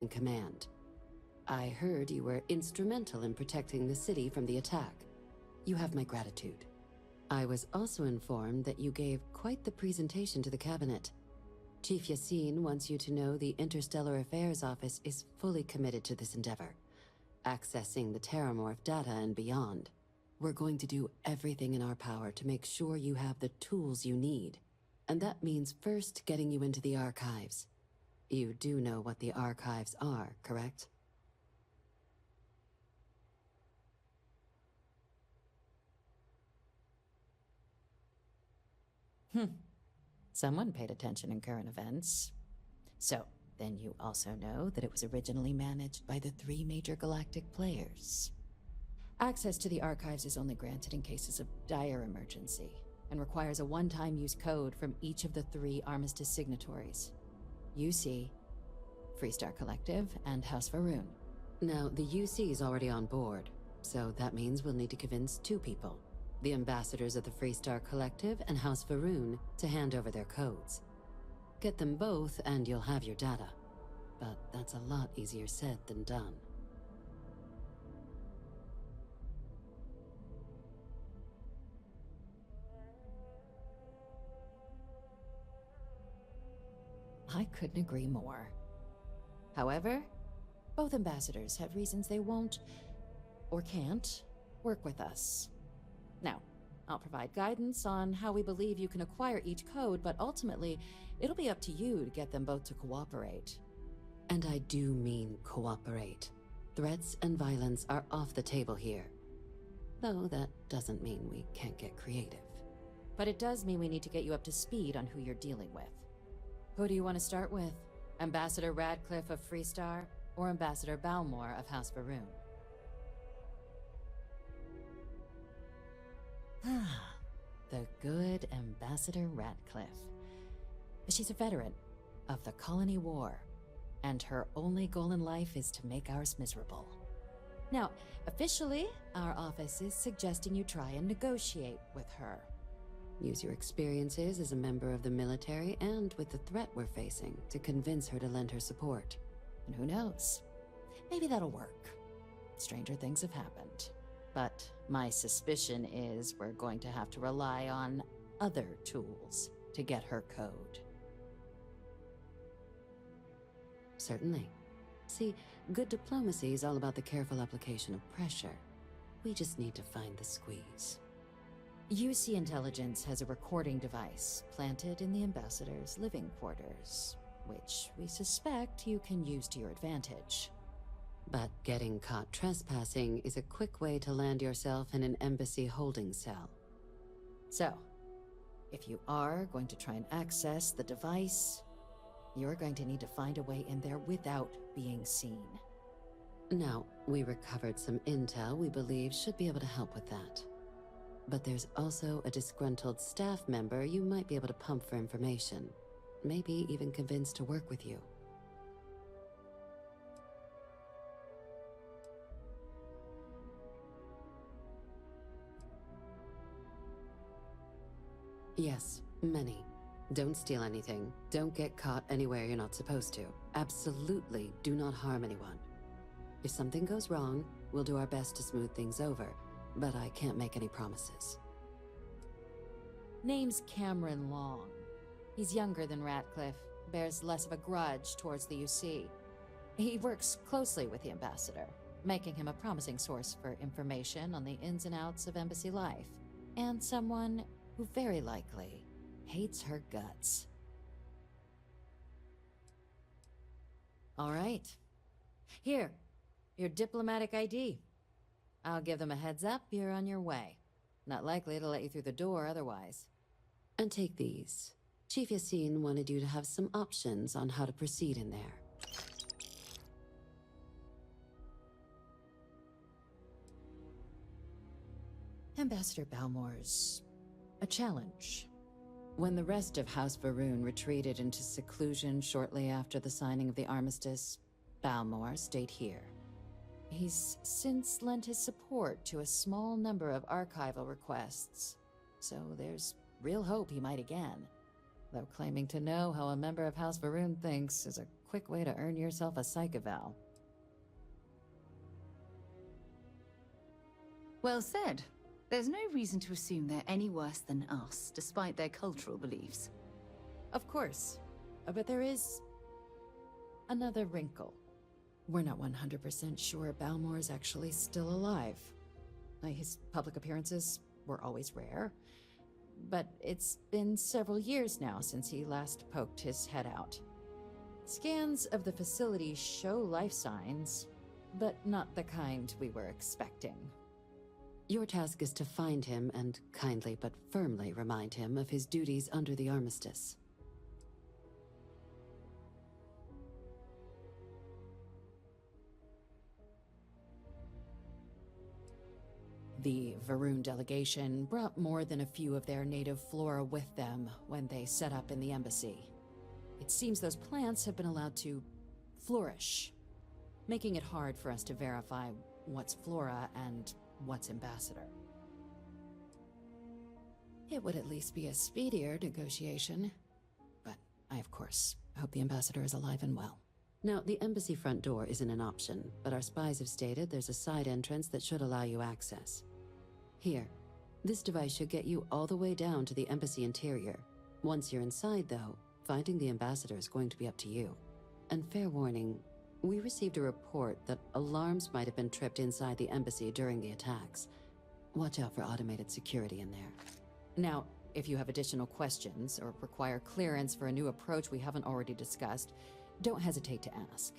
in command. I heard you were instrumental in protecting the city from the attack. You have my gratitude. I was also informed that you gave quite the presentation to the cabinet. Chief Yassine wants you to know the Interstellar Affairs Office is fully committed to this endeavor, accessing the Terramorph data and beyond. We're going to do everything in our power to make sure you have the tools you need. And that means first getting you into the archives. You do know what the archives are, correct? Someone paid attention in current events. So, then you also know that it was originally managed by the 3 major galactic players. Access to the archives is only granted in cases of dire emergency, and requires a one-time use code from each of the 3 Armistice signatories. UC, Freestar Collective, and House Varun. Now, the UC is already on board, so that means we'll need to convince 2 people. The ambassadors of the Freestar Collective and House Varun to hand over their codes. Get them both and you'll have your data. But that's a lot easier said than done. I couldn't agree more. However, both ambassadors have reasons they won't, or can't, work with us. Now, I'll provide guidance on how we believe you can acquire each code, but ultimately, it'll be up to you to get them both to cooperate. And I do mean cooperate. Threats and violence are off the table here. Though that doesn't mean we can't get creative. But it does mean we need to get you up to speed on who you're dealing with. Who do you want to start with? Ambassador Radcliffe of Freestar, or Ambassador Balmore of House Varun? The good Ambassador Radcliffe. She's a veteran of the Colony War, and her only goal in life is to make ours miserable. Now, officially, our office is suggesting you try and negotiate with her. Use your experiences as a member of the military and with the threat we're facing to convince her to lend her support. And who knows? Maybe that'll work. Stranger things have happened. But my suspicion is we're going to have to rely on other tools to get her code. Certainly. See, good diplomacy is all about the careful application of pressure. We just need to find the squeeze. UC Intelligence has a recording device planted in the ambassador's living quarters, which we suspect you can use to your advantage. But getting caught trespassing is a quick way to land yourself in an embassy holding cell. So, if you are going to try and access the device, you're going to need to find a way in there without being seen. Now, we recovered some intel we believe should be able to help with that. But there's also a disgruntled staff member you might be able to pump for information. Maybe even convince to work with you. Yes, many. Don't steal anything. Don't get caught anywhere you're not supposed to. Absolutely do not harm anyone. If something goes wrong, we'll do our best to smooth things over, but I can't make any promises. Name's Cameron Long. He's younger than Radcliffe, bears less of a grudge towards the UC. He works closely with the ambassador, making him a promising source for information on the ins and outs of embassy life, and someone who very likely hates her guts. All right. Here, your diplomatic ID. I'll give them a heads up you're on your way. Not likely to let you through the door otherwise. And take these. Chief Yassine wanted you to have some options on how to proceed in there. Ambassador Balmore's a challenge. When the rest of House Varun retreated into seclusion shortly after the signing of the armistice, Balmore stayed here. He's since lent his support to a small number of archival requests, so there's real hope he might again, though claiming to know how a member of House Varun thinks is a quick way to earn yourself a psych eval. Well said. There's no reason to assume they're any worse than us, despite their cultural beliefs. Of course. But there is another wrinkle. We're not 100% sure Balmor is actually still alive. His public appearances were always rare, but it's been several years now since he last poked his head out. Scans of the facility show life signs, but not the kind we were expecting. Your task is to find him and kindly but firmly remind him of his duties under the armistice. The Varun delegation brought more than a few of their native flora with them when they set up in the embassy. It seems those plants have been allowed to flourish, making it hard for us to verify what's flora and what's ambassador. It would at least be a speedier negotiation, but I, of course, hope the ambassador is alive and well. Now, the embassy front door isn't an option, but our spies have stated there's a side entrance that should allow you access. Here, this device should get you all the way down to the embassy interior. Once you're inside, though, finding the ambassador is going to be up to you. And fair warning, we received a report that alarms might have been tripped inside the embassy during the attacks. Watch out for automated security in there. Now, if you have additional questions or require clearance for a new approach we haven't already discussed, don't hesitate to ask.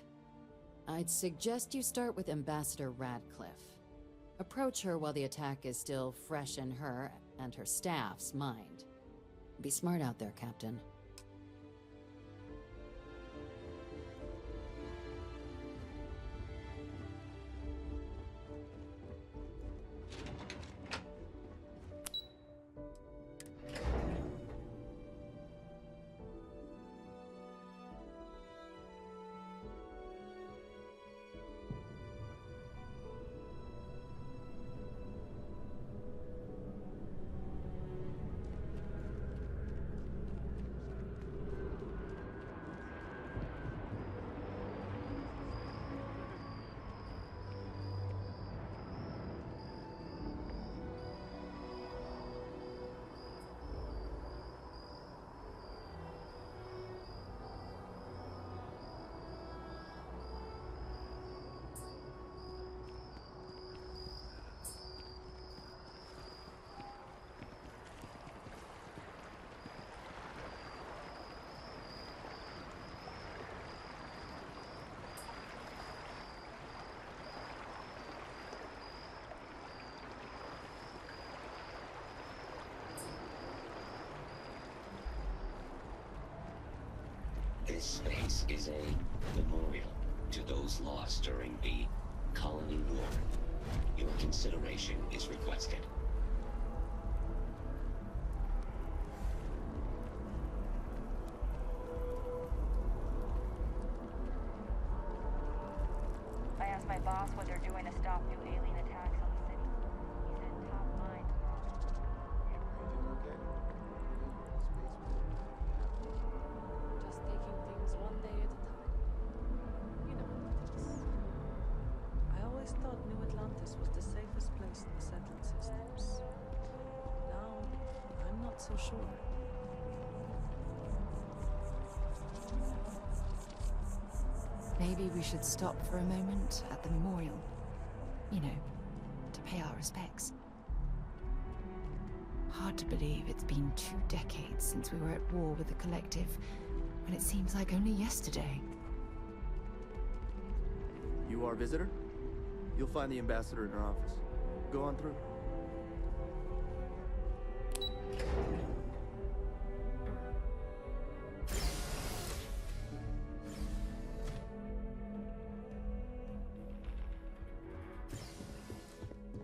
I'd suggest you start with Ambassador Radcliffe. Approach her while the attack is still fresh in her and her staff's mind. Be smart out there, Captain. This space is a memorial to those lost during the Colony War. Your consideration is requested. I asked my boss what they're doing to stop new alien attacks on the city. He said top mind. Just taking things one day at a time. You know what it is. I always thought New Atlantis was the safest place in the settling systems. Now, I'm not so sure. Maybe we should stop for a moment at the memorial. You know, to pay our respects. Hard to believe it's been 2 decades since we were at war with the Collective, when it seems like only yesterday. You are a visitor? You'll find the ambassador in her office. Go on through.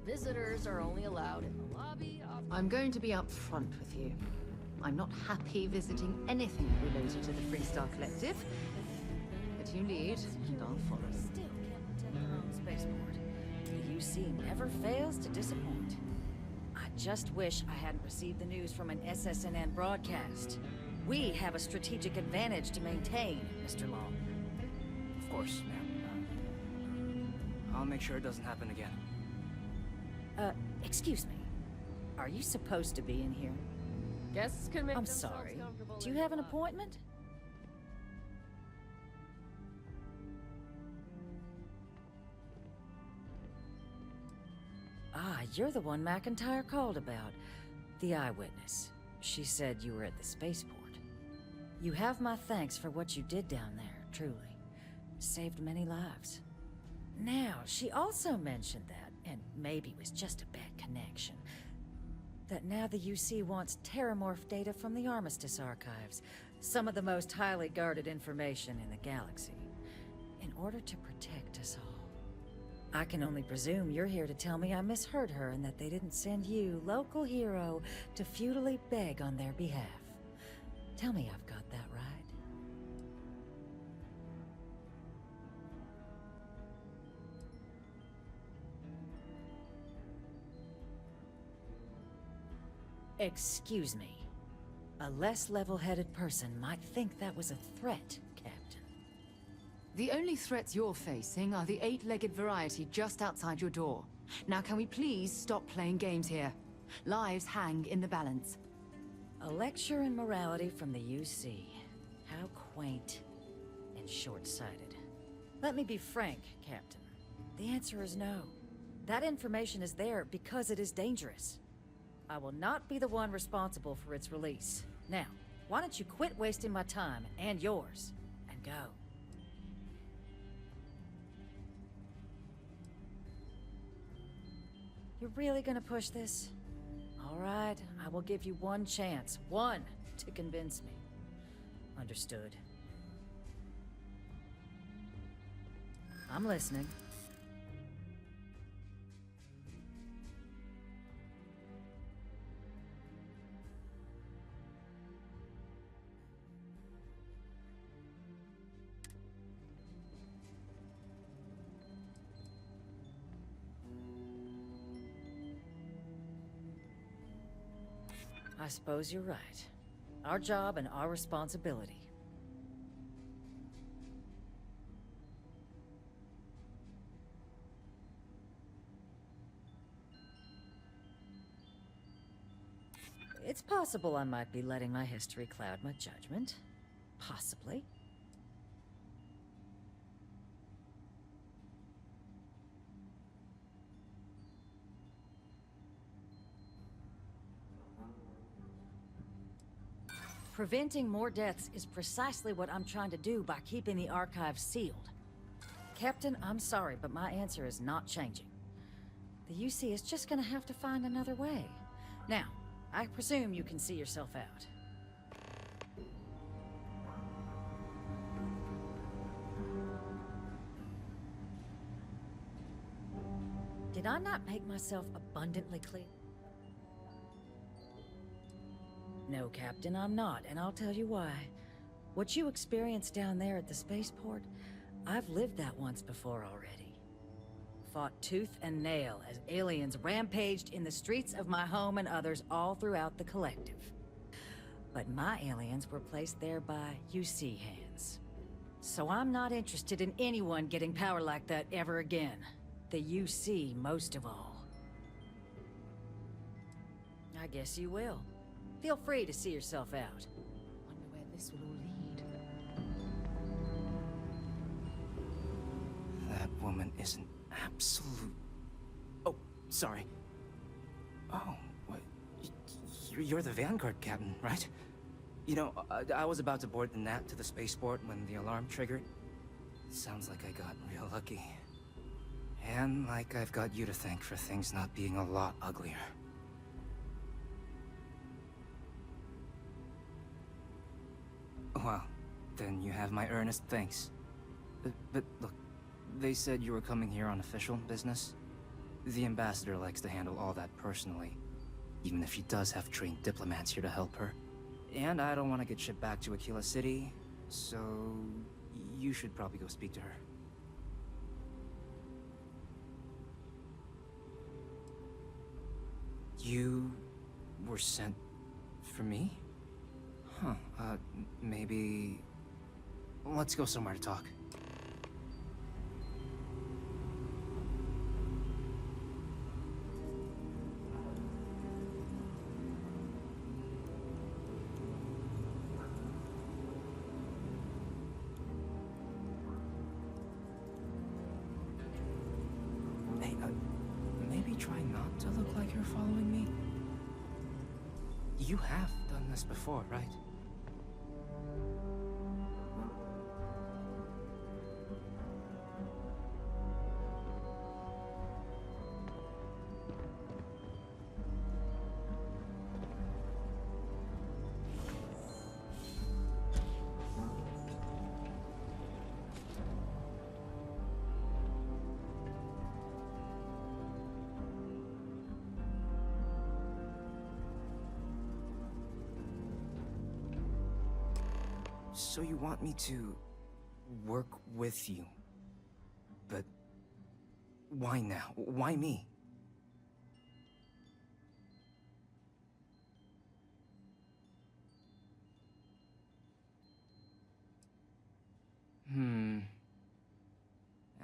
Visitors are only allowed in the lobby of... I'm going to be up front with you. I'm not happy visiting anything related to the Freestar Collective. But you lead, and I'll follow. Still can't protect their own spaceport. The UC never fails to disappoint. I just wish I hadn't received the news from an SSNN broadcast. We have a strategic advantage to maintain, Mr. Long. course, ma'am. I'll make sure it doesn't happen again. Excuse me. Are you supposed to be in here? Guests can make I'm themselves sorry. comfortable Do you in have an the lobby. appointment? Ah, you're the one McIntyre called about. The eyewitness. She said you were at the spaceport. You have my thanks for what you did down there, truly. Saved many lives. Now, she also mentioned that, and maybe it was just a bad connection, that now the UC wants terramorph data from the Armistice archives, some of the most highly guarded information in the galaxy, in order to protect us all. I can only presume you're here to tell me I misheard her and that they didn't send you, local hero, to futilely beg on their behalf. Tell me I've got that right. Excuse me. A less level-headed person might think that was a threat, Captain. The only threats you're facing are the 8-legged variety just outside your door. Now can we please stop playing games here? Lives hang in the balance. A lecture in morality from the UC. How quaint and short-sighted. Let me be frank, Captain. The answer is no. That information is there because it is dangerous. I will not be the one responsible for its release. Now, why don't you quit wasting my time and yours, and go? You're really gonna push this? All right, I will give you one chance. One, to convince me. Understood. I'm listening. I suppose you're right. Our job and our responsibility. It's possible I might be letting my history cloud my judgment. Possibly. Preventing more deaths is precisely what I'm trying to do by keeping the archives sealed. Captain, I'm sorry, but my answer is not changing. The UC is just gonna have to find another way. Now, I presume you can see yourself out. Did I not make myself abundantly clear? No, Captain, I'm not, and I'll tell you why. What you experienced down there at the spaceport, I've lived that once before already. Fought tooth and nail as aliens rampaged in the streets of my home and others all throughout the Collective. But my aliens were placed there by UC hands. So I'm not interested in anyone getting power like that ever again. The UC most of all. I guess you will. Feel free to see yourself out. Wonder where this will all lead. That woman is an absolute... Oh, sorry. Oh, what? You're the Vanguard captain, right? You know, I was about to board the Nat to the spaceport when the alarm triggered. Sounds like I got real lucky. And like I've got you to thank for things not being a lot uglier. Well, then you have my earnest thanks. But look, they said you were coming here on official business. The ambassador likes to handle all that personally, even if she does have trained diplomats here to help her. And I don't want to get shipped back to Aquila City, so you should probably go speak to her. You were sent for me? Huh, maybe... Let's go somewhere to talk. not to look like you're following me? You have done this before, right? So you want me to work with you? But why now? Why me?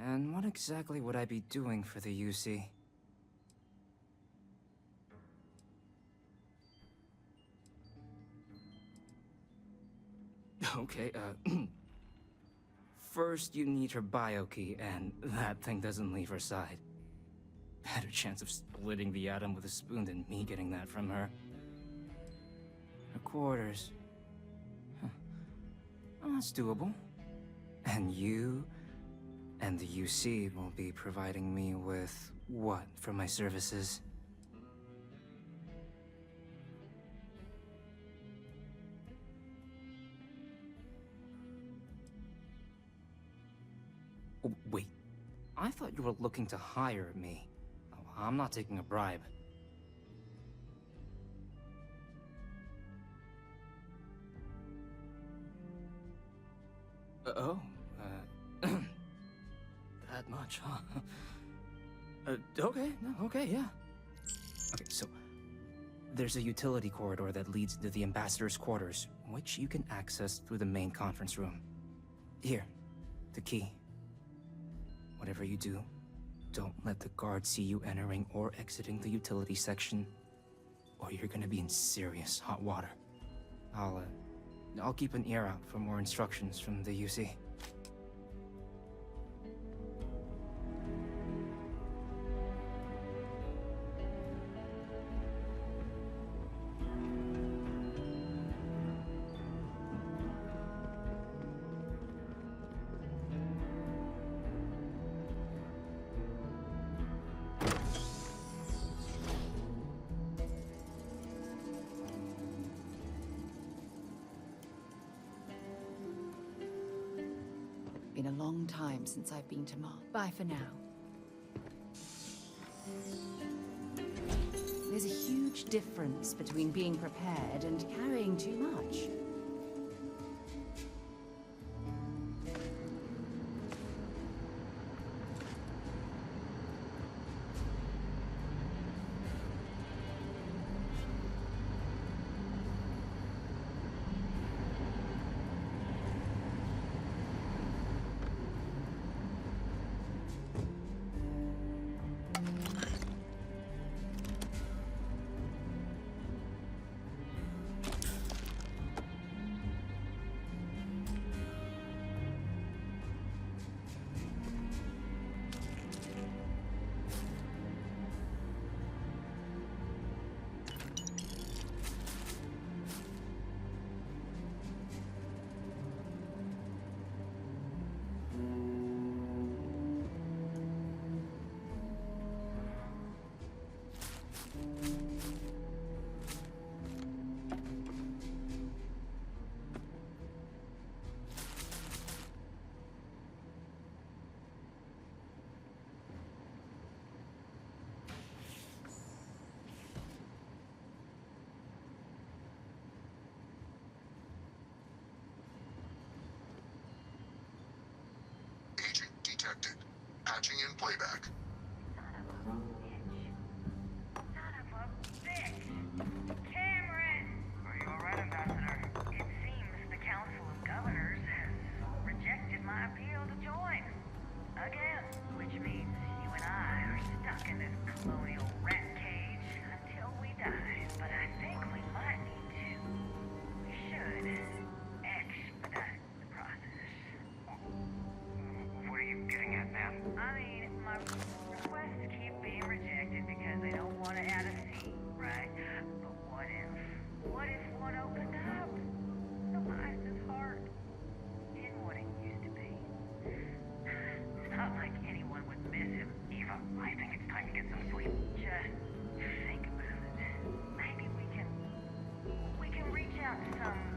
And what exactly would I be doing for the UC? Okay, first you need her bio key, and that thing doesn't leave her side. Better chance of splitting the atom with a spoon than me getting that from her. Her quarters. Huh. Oh, that's doable. And you and the UC will be providing me with what for my services? Oh, wait, I thought you were looking to hire me. Oh, I'm not taking a bribe. That much, huh? Okay, no, okay, yeah. Okay, so there's a utility corridor that leads to the ambassador's quarters, which you can access through the main conference room. Here, the key. Whatever you do, don't let the guards see you entering or exiting the utility section, or you're gonna be in serious hot water. I'll keep an ear out for more instructions from the UC. Been a long time since I've been to Mars. Bye for now. There's a huge difference between being prepared and carrying too much. Detected. Patching in playback. Son of a bitch! Cameron! Are you alright, Ambassador? It seems the Council of Governors has rejected my appeal to join. Again. Which means you and I are stuck in this colonial rat cage until we die. But I think we might need to. We should expedite the process. What are you getting at, ma'am? I mean, my requests keep being rejected because they don't what if? What if one opened up? Realized his heart in what it used to be. It's not like anyone would miss him. Eva, I think it's time to get some sleep. Just think about it. Maybe we can reach out to some